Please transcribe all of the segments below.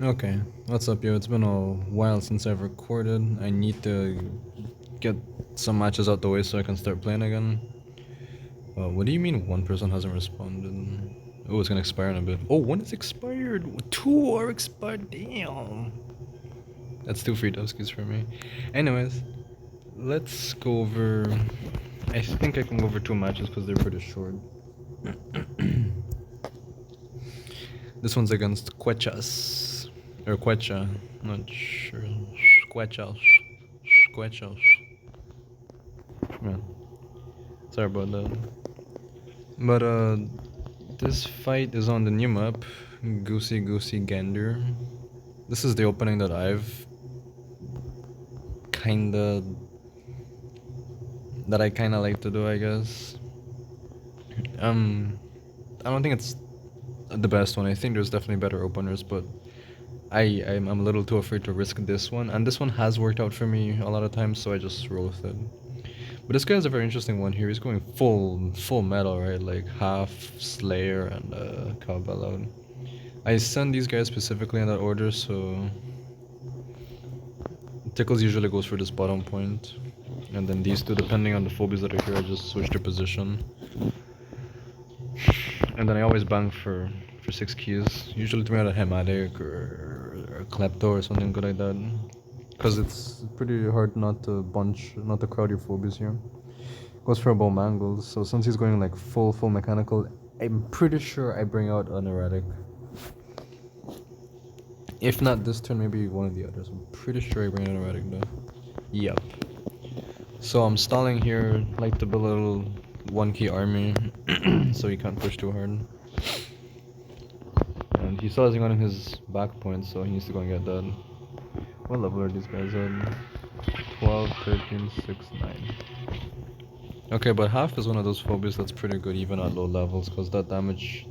Okay, what's up, yo? It's been a while since I've recorded. I need to get some matches out the way so I can start playing again. What do you mean one person hasn't responded? Oh, it's gonna expire in a bit. Oh, one is expired! Two are expired! Damn! That's two free Duskies for me. Anyways, let's go over... I think I can go over two matches because they're pretty short. This one's against Quechas. Or Quecha. Not sure. Quechas. Quechas. Man, sorry about that. But this fight is on the new map, Goosey Goosey Gander. This is the opening that kinda I kinda like to do, I guess. Um, I don't think it's the best one. I think there's definitely better openers, but I'm a little too afraid to risk this one, and this one has worked out for me a lot of times, so I just roll with it. But this guy has a very interesting one here. He's going full metal, right? Like half Slayer and Cowbell out. I send these guys specifically in that order, so Tickles usually goes for this bottom point, and then these two, depending on the phobies that are here, I just switch their position. And then I always bang for 6 keys, usually to me out a Hematic or Klepto or something good like that. Because it's pretty hard not to crowd your phobies here. Goes for a bow mangles, so since he's going like full mechanical, I'm pretty sure I bring out an erratic. If not this turn, maybe one of the others. I'm pretty sure I bring out an erratic though. Yep. So I'm stalling here, like to build a little one key army, so he can't push too hard. And he still hasn't gotten his back point, so he needs to go and get that. What level are these guys at? 12, 13, 6, 9. Okay, but half is one of those phobias that's pretty good even at low levels, because that damage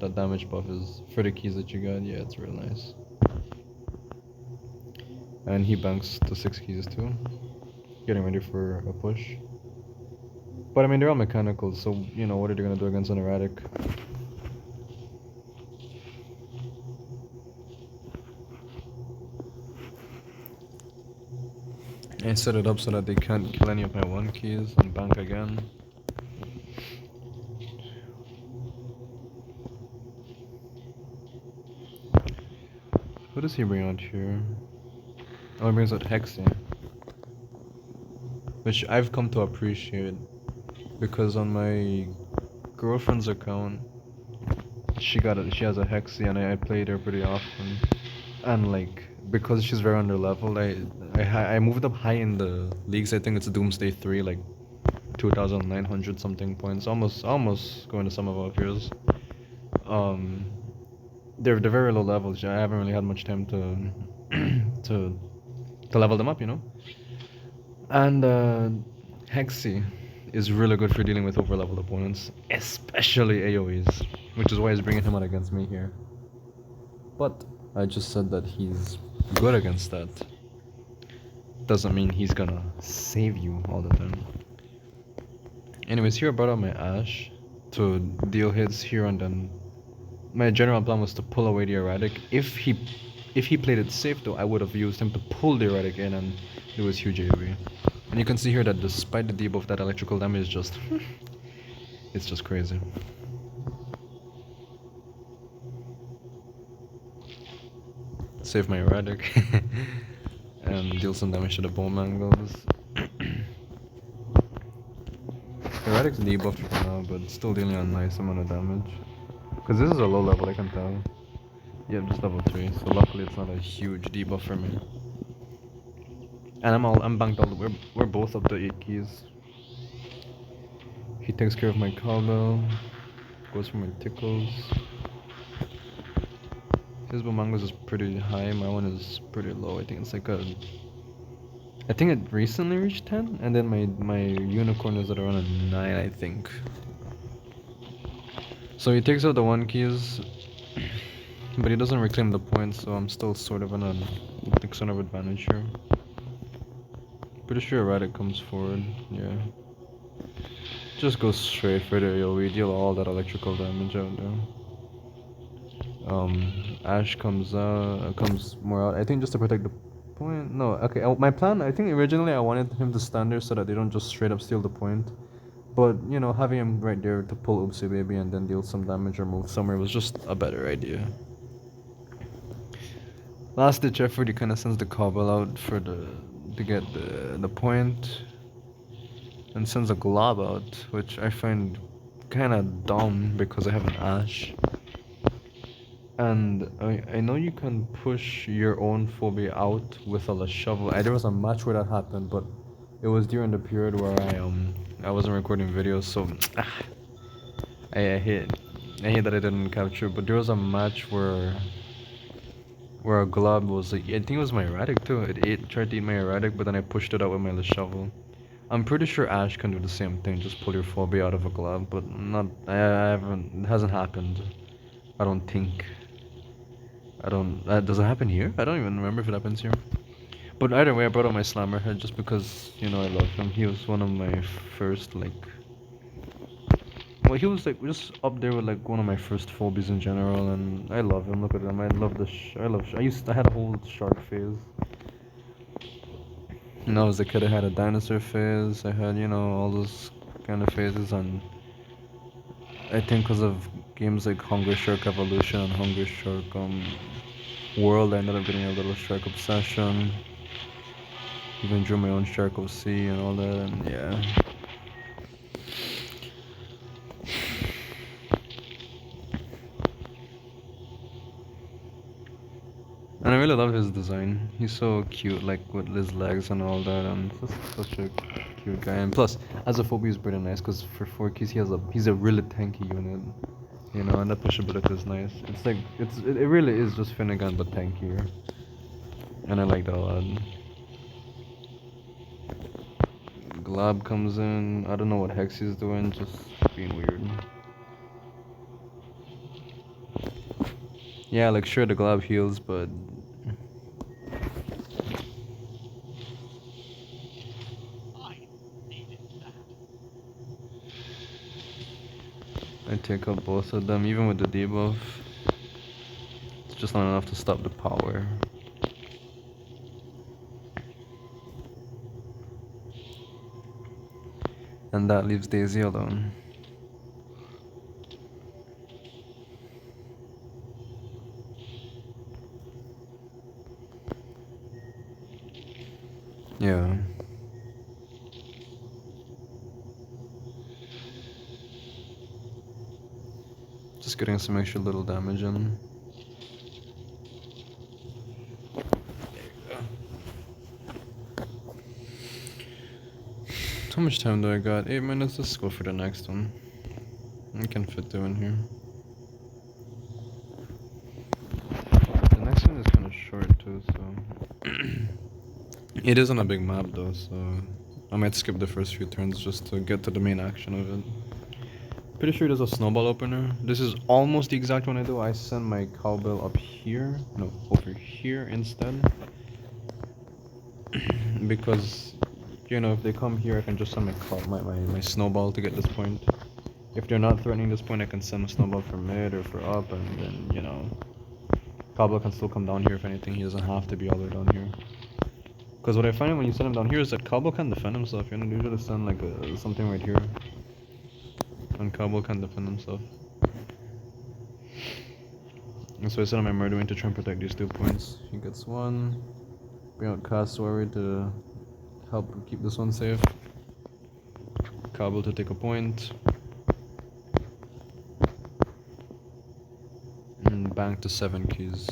buff is for the keys that you got. Yeah, it's real nice. And he banks to 6 keys too, getting ready for a push. But I mean, they're all mechanical, so you know what are they gonna do against an erratic? I set it up so that they can't kill any of my 1 keys and bank again. What does he bring out here? Oh, he brings out Hexy, which I've come to appreciate because on my girlfriend's account, she has a Hexy and I played her pretty often, and like because she's very under leveled, I moved up high in the leagues. I think it's Doomsday 3, like 2,900 something points, almost going to some of our peers. Um, they're very low levels. I haven't really had much time to to level them up, you know. And Hexy is really good for dealing with over leveled opponents, especially AoEs, which is why he's bringing him out against me here. But I just said that he's good against that. Doesn't mean he's gonna save you all the time. Anyways, here I brought out my Ash to deal hits here, and then my general plan was to pull away the erratic. If he played it safe though, I would have used him to pull the erratic in and do his huge AoE. And you can see here that despite the debuff, that electrical damage is just it's just crazy. Save my erratic and deal some damage to the bone mangles. Erratic's debuffed for now, but still dealing a nice amount of damage. Because this is a low level, I can tell. Yeah, just level 3, so luckily it's not a huge debuff for me. And I'm banked all the we're both up to 8 keys. He takes care of my cowbell, goes for my tickles. His Bomangos is pretty high, my one is pretty low. I think it's like I think it recently reached 10, and then my unicorn is at around a 9, I think. So he takes out the 1 keys, but he doesn't reclaim the points, so I'm still sort of in a sort of advantage here. Pretty sure Erratic comes forward, yeah. Just go straight for the AoE, deal all that electrical damage out there. Ash comes more out. I think just to protect the point. No, okay. My plan. I think originally I wanted him to stand there so that they don't just straight up steal the point. But having him right there to pull Oopsie Baby and then deal some damage or move somewhere was just a better idea. Last ditch effort, he kind of sends the Cobble out to get the point, and sends a Glob out, which I find kind of dumb because I have an Ash. And I know you can push your own phobia out with a shovel. There was a match where that happened, but it was during the period where I wasn't recording videos, so I hate that I didn't capture. But there was a match where a glob was like, I think it was my erratic too. Tried to eat my erratic, but then I pushed it out with my shovel. I'm pretty sure Ash can do the same thing, just pull your phobia out of a glob, but not. I haven't. It hasn't happened. I don't think. I don't. Does it happen here? I don't even remember if it happens here. But either way, I brought out my slammer head just because I love him. He was one of my first well, he was just up there with one of my first phobies in general, and I love him. Look at him. I love the. I love. I had a whole shark phase. When I was a kid, I had a dinosaur phase. I had all those kind of phases, and I think because of games like Hungry Shark Evolution and Hungry Shark World, I ended up getting a little shark obsession. Even drew my own shark OC and all that, and yeah. And I really love his design. He's so cute, with his legs and all that, and just such a cute guy. And plus, as a phobia, he's pretty nice because for 4 keys, he's a really tanky unit, and that pushability is nice. It really is just Finnegan but tankier, and I like that a lot. Glob comes in. I don't know what Hex he's doing, just being weird. Yeah, sure the Glob heals, but I take up both of them, even with the debuff. It's just not enough to stop the power. And that leaves Daisy alone. Yeah. Just getting some extra little damage in. How much time do I got? 8 minutes. Let's go for the next one. I can fit two in here. The next one is kind of short too, so it isn't a big map though, so I might skip the first few turns just to get to the main action of it. Pretty sure there's a snowball opener. This is almost the exact one I do. I send my cowbell up here, no, over here instead, because if they come here, I can just send my snowball to get this point. If they're not threatening this point, I can send a snowball for mid or for up, and then Cobble can still come down here if anything. He doesn't have to be all the way down here. Because what I find when you send him down here is that Cobble can defend himself. You usually send something right here, and Cobble can defend himself. And so I send him my Murdering to try and protect these 2 points. He gets one. Bring out Cassowary to help keep this one safe. Cobble to take a point. And bank to 7 keys.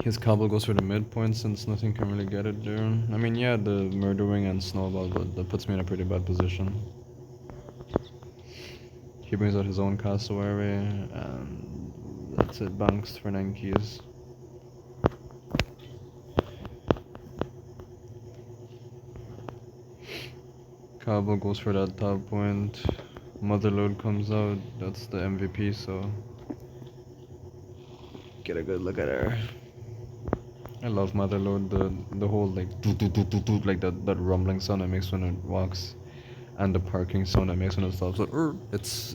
His Cobble goes for the midpoint since nothing can really get it there. I mean, yeah, the Murdering and Snowball, but that puts me in a pretty bad position. He brings out his own Cassowary, and that's it, banks for 9 keys. Cabo goes for that top point. Motherload comes out, that's the MVP, so get a good look at her. I love Motherload, the whole like that rumbling sound it makes when it walks. and the parking sound that makes when it stops. So, it's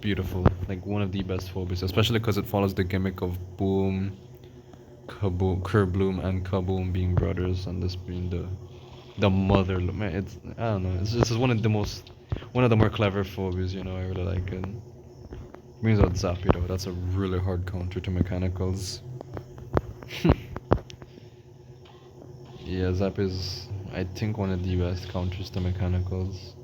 beautiful. Like one of the best phobies, especially because it follows the gimmick of Boom, Kaboom, Kerbloom, and Kaboom being brothers, and this being the mother. Man, it's I don't know. It's just one of the more clever phobies. I really like it. Means out Zappy though. That's a really hard counter to mechanicals. Yeah, Zap is, I think, one of the best counters to mechanicals.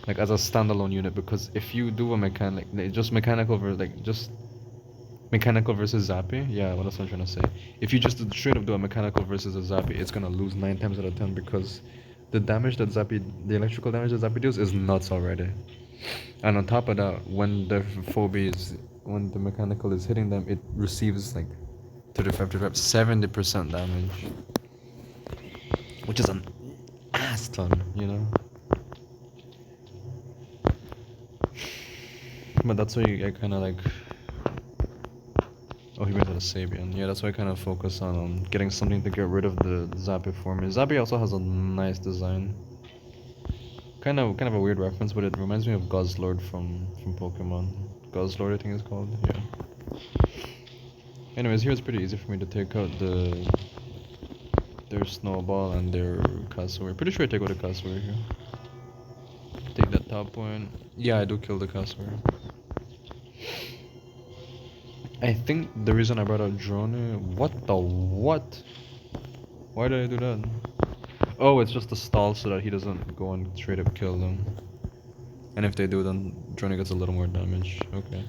Like as a standalone unit, because if you do a mechanic, like, just mechanical versus Zappy, yeah, what else I'm trying to say. If you just straight up do a mechanical versus a Zappy, it's gonna lose 9 times out of 10 because the electrical damage that Zappy deals is nuts already. And on top of that, when the mechanical is hitting them, it receives like 35 to 70% damage, which is an ass ton. But that's why I kind of like. Oh, he went to the Sabian. Yeah, that's why I kind of focus on getting something to get rid of the Zappy for me. Zappy also has a nice design. Kind of a weird reference, but it reminds me of Guzzlord from Pokemon. Guzzlord, I think it's called. Yeah. Anyways, here it's pretty easy for me to take out their Snowball and their Cassowary. Pretty sure I take out the Cassowary here. Take that top point. Yeah, I do kill the Cassowary. I think the reason I brought out Drone. What the what? Why did I do that? Oh, it's just a stall so that he doesn't go and straight up kill them. And if they do, then Drone gets a little more damage. Okay.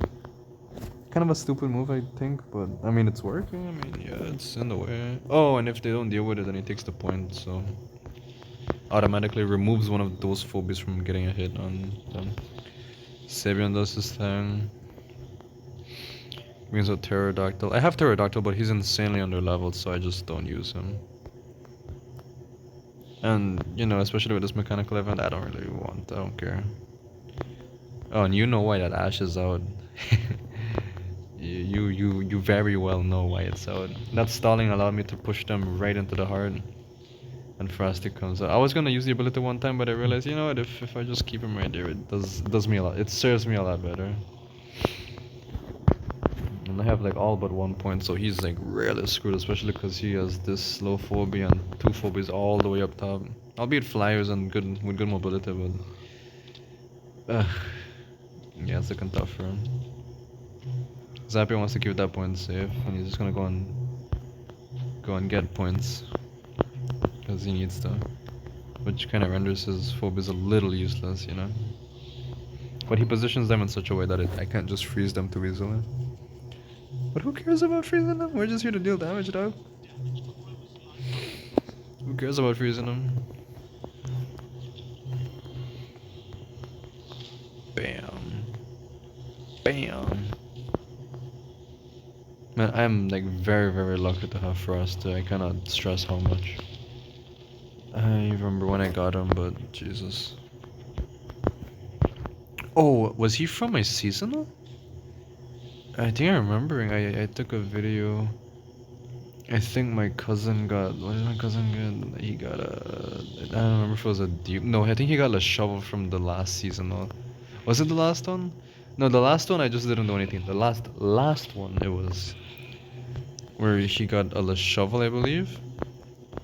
Kind of a stupid move, I think, but I mean, it's working. I mean, yeah, it's in the way. Oh, and if they don't deal with it, then he takes the point, so automatically removes one of those phobies from getting a hit on them. Sabian does his thing. Brings out Pterodactyl. I have Pterodactyl, but he's insanely under leveled, so I just don't use him. And, especially with this mechanical event, I don't really want. I don't care. Oh, and you know why that Ash is out. You very well know why it's out. That stalling allowed me to push them right into the heart. And Frosty comes out. I was gonna use the ability one time, but I realized, you know what, if I just keep him right there, it does me a lot. It serves me a lot better. And I have like all but 1 point, so he's like really screwed, especially because he has this slow phobia and 2 phobias all the way up top. Albeit flyers and with good mobility, but yeah, it's looking tough for him. Zappy wants to keep that point safe, and he's just gonna go and get points because he needs to, which kind of renders his phobias a little useless, But he positions them in such a way that I can't just freeze them too easily. But who cares about freezing them? We're just here to deal damage, dog. Who cares about freezing them? Bam. Bam. Man, I'm like very, very lucky to have Frost. I cannot stress how much. I remember when I got him, but Jesus. Oh, was he from my seasonal? I think I'm remembering. I took a video. I think my cousin got. What did my cousin get? He got a. I don't remember if it was a deep. No, I think he got a shovel from the last seasonal. Was it the last one? No, the last one I just didn't do anything. The last one it was where he got a shovel, I believe.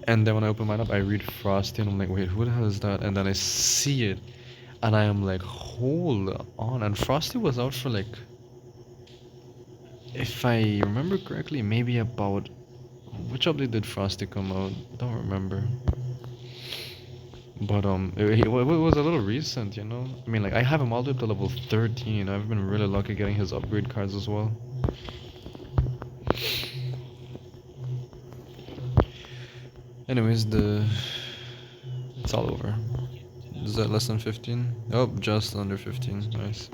And then when I open mine up, I read Frosty, and I'm like, wait, who the hell is that? And then I see it, and I am like, hold on. And Frosty was out for like, if I remember correctly, maybe about, which update did Frosty come out? Don't remember. But it was a little recent, I mean, like I have him all the way up to level 13. I've been really lucky getting his upgrade cards as well. Anyways, it's all over. Is that less than 15? Oh, just under 15. Nice.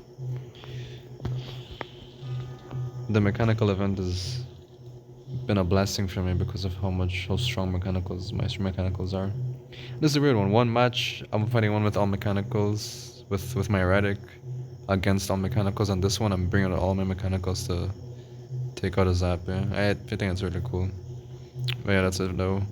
The mechanical event has been a blessing for me because of how strong my mechanicals are. This is a weird one. One match, I'm fighting one with all mechanicals, with my erratic, against all mechanicals, and this one I'm bringing out all my mechanicals to take out a Zappy. I think it's really cool. But yeah, that's it though.